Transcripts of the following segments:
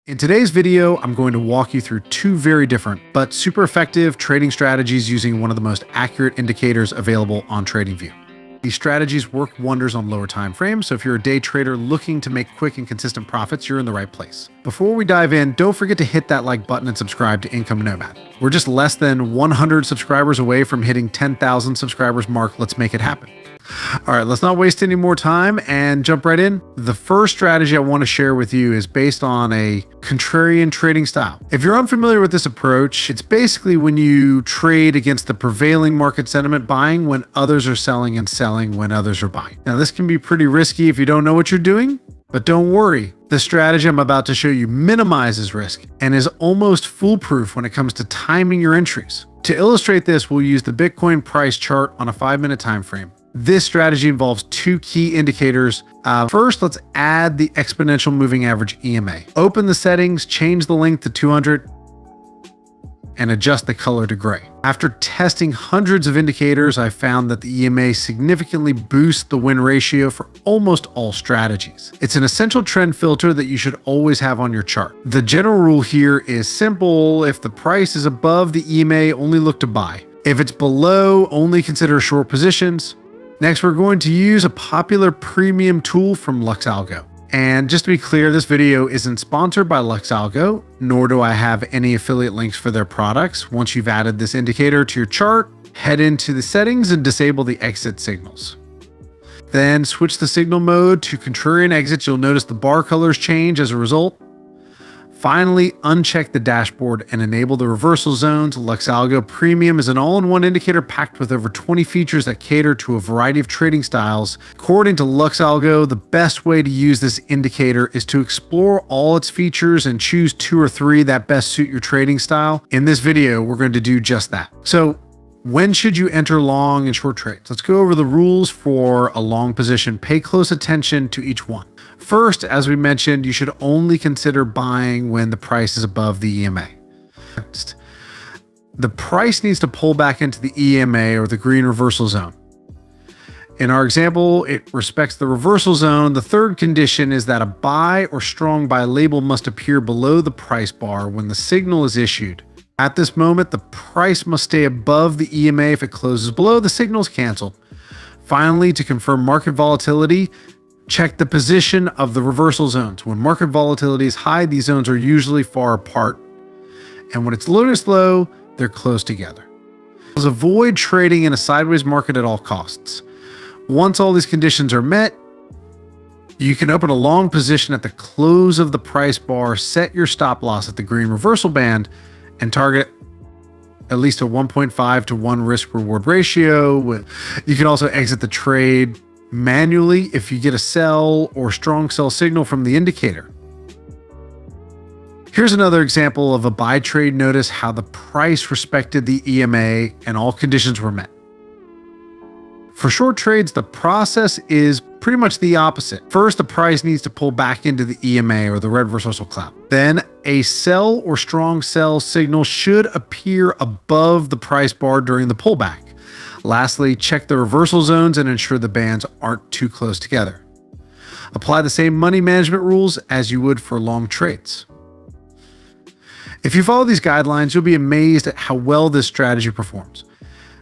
In today's video, I'm going to walk you through two very different but super effective trading strategies using one of the most accurate indicators available on TradingView. These strategies work wonders on lower time frames, so if you're a day trader looking to make quick and consistent profits, you're in the right place. Before we dive in, don't forget to hit that like button and subscribe to Income Nomad. We're just less than 100 subscribers away from hitting 10,000 subscribers mark. Let's make it happen. All right, let's not waste any more time and jump right in. The first strategy I want to share with you is based on a contrarian trading style. If you're unfamiliar with this approach, it's basically when you trade against the prevailing market sentiment, buying when others are selling and selling when others are buying. Now, this can be pretty risky if you don't know what you're doing, but don't worry. The strategy I'm about to show you minimizes risk and is almost foolproof when it comes to timing your entries. To illustrate this, we'll use the Bitcoin price chart on a 5-minute time frame. This strategy involves two key indicators. First, let's add the exponential moving average EMA. Open the settings, change the length to 200, and adjust the color to gray. After testing hundreds of indicators, I found that the EMA significantly boosts the win ratio for almost all strategies. It's an essential trend filter that you should always have on your chart. The general rule here is simple. If the price is above the EMA, only look to buy. If it's below, only consider short positions. Next, we're going to use a popular premium tool from LuxAlgo. And just to be clear, this video isn't sponsored by LuxAlgo, nor do I have any affiliate links for their products. Once you've added this indicator to your chart, head into the settings and disable the exit signals. Then switch the signal mode to contrarian exits. You'll notice the bar colors change as a result. Finally, uncheck the dashboard and enable the reversal zones. LuxAlgo Premium is an all-in-one indicator packed with over 20 features that cater to a variety of trading styles. According to LuxAlgo, the best way to use this indicator is to explore all its features and choose 2 or 3 that best suit your trading style. In this video, we're going to do just that. So, when should you enter long and short trades? Let's go over the rules for a long position. Pay close attention to each one. First, as we mentioned, you should only consider buying when the price is above the EMA. Next, the price needs to pull back into the EMA or the green reversal zone. In our example, it respects the reversal zone. The third condition is that a buy or strong buy label must appear below the price bar when the signal is issued. At this moment, the price must stay above the EMA. If it closes below, the signal is canceled. Finally, to confirm market volatility, check the position of the reversal zones. When market volatility is high, these zones are usually far apart. And when it's low, they're close together. Avoid trading in a sideways market at all costs. Once all these conditions are met, you can open a long position at the close of the price bar, set your stop loss at the green reversal band, and target at least a 1.5 to 1 risk reward ratio. You can also exit the trade manually if you get a sell or strong sell signal from the indicator. Here's another example of a buy trade. Notice how the price respected the EMA and all conditions were met. For short trades, the process is pretty much the opposite. First, the price needs to pull back into the EMA or the red reversal cloud. Then a sell or strong sell signal should appear above the price bar during the pullback. Lastly, check the reversal zones and ensure the bands aren't too close together. Apply the same money management rules as you would for long trades. If you follow these guidelines, you'll be amazed at how well this strategy performs.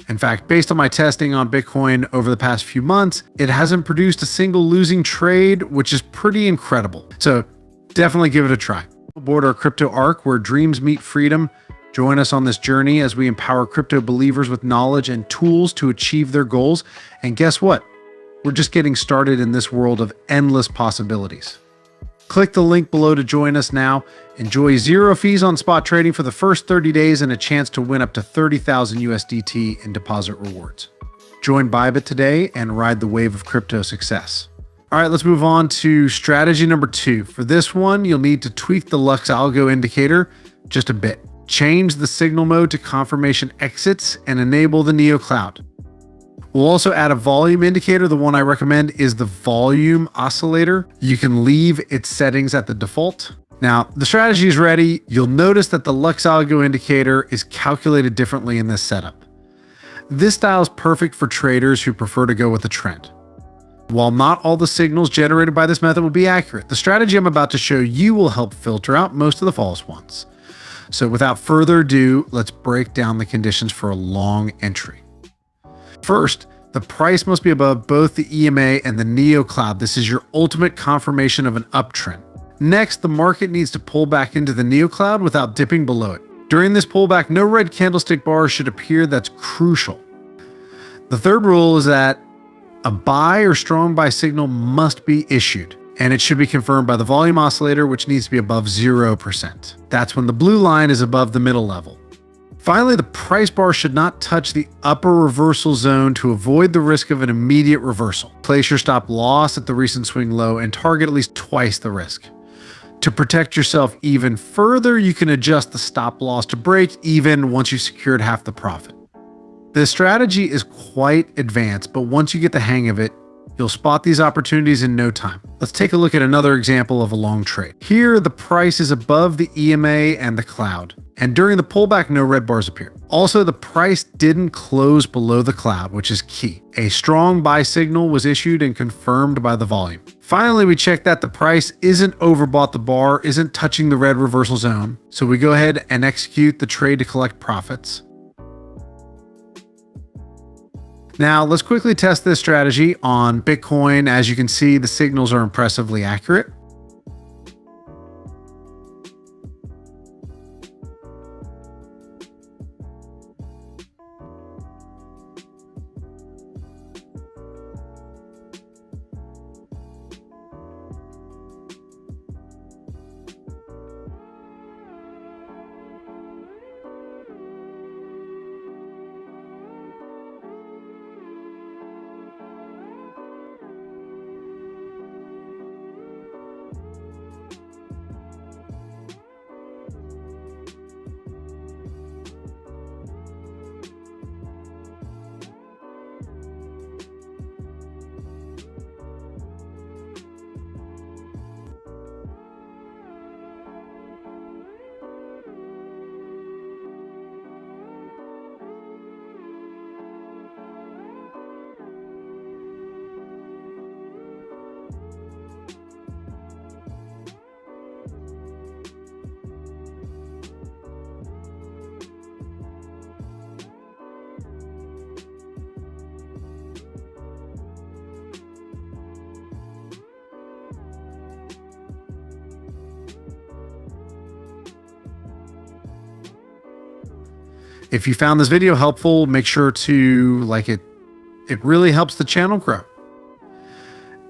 In fact, based on my testing on Bitcoin over the past few months, it hasn't produced a single losing trade, which is pretty incredible. So definitely give it a try. Aboard our crypto arc where dreams meet freedom. Join us on this journey as we empower crypto believers with knowledge and tools to achieve their goals. And guess what? We're just getting started in this world of endless possibilities. Click the link below to join us now. Enjoy 0 fees on spot trading for the first 30 days and a chance to win up to 30,000 USDT in deposit rewards. Join Bybit today and ride the wave of crypto success. All right, let's move on to strategy number 2. For this one, you'll need to tweak the LuxAlgo indicator just a bit. Change the signal mode to confirmation exits and enable the Neo Cloud. We'll also add a volume indicator. The one I recommend is the volume oscillator. You can leave its settings at the default. Now, the strategy is ready. You'll notice that the LuxAlgo indicator is calculated differently in this setup. This style is perfect for traders who prefer to go with the trend. While not all the signals generated by this method will be accurate, the strategy I'm about to show you will help filter out most of the false ones. So without further ado, let's break down the conditions for a long entry. First, the price must be above both the EMA and the Neo Cloud. This is your ultimate confirmation of an uptrend. Next, the market needs to pull back into the Neo Cloud without dipping below it. During this pullback, no red candlestick bars should appear. That's crucial. The third rule is that a buy or strong buy signal must be issued, and it should be confirmed by the volume oscillator, which needs to be above 0%. That's when the blue line is above the middle level. Finally, the price bar should not touch the upper reversal zone to avoid the risk of an immediate reversal. Place your stop loss at the recent swing low and target at least twice the risk. To protect yourself even further, you can adjust the stop loss to break even once you've secured half the profit. This strategy is quite advanced, but once you get the hang of it, you'll spot these opportunities in no time. Let's take a look at another example of a long trade. Here, the price is above the EMA and the cloud, and during the pullback, no red bars appear. Also, the price didn't close below the cloud, which is key. A strong buy signal was issued and confirmed by the volume. Finally, we check that the price isn't overbought, the bar isn't touching the red reversal zone, so we go ahead and execute the trade to collect profits. Now, let's quickly test this strategy on Bitcoin. As you can see, the signals are impressively accurate. If you found this video helpful, make sure to like it. It really helps the channel grow.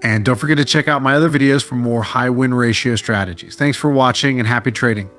And don't forget to check out my other videos for more high win ratio strategies. Thanks for watching and happy trading.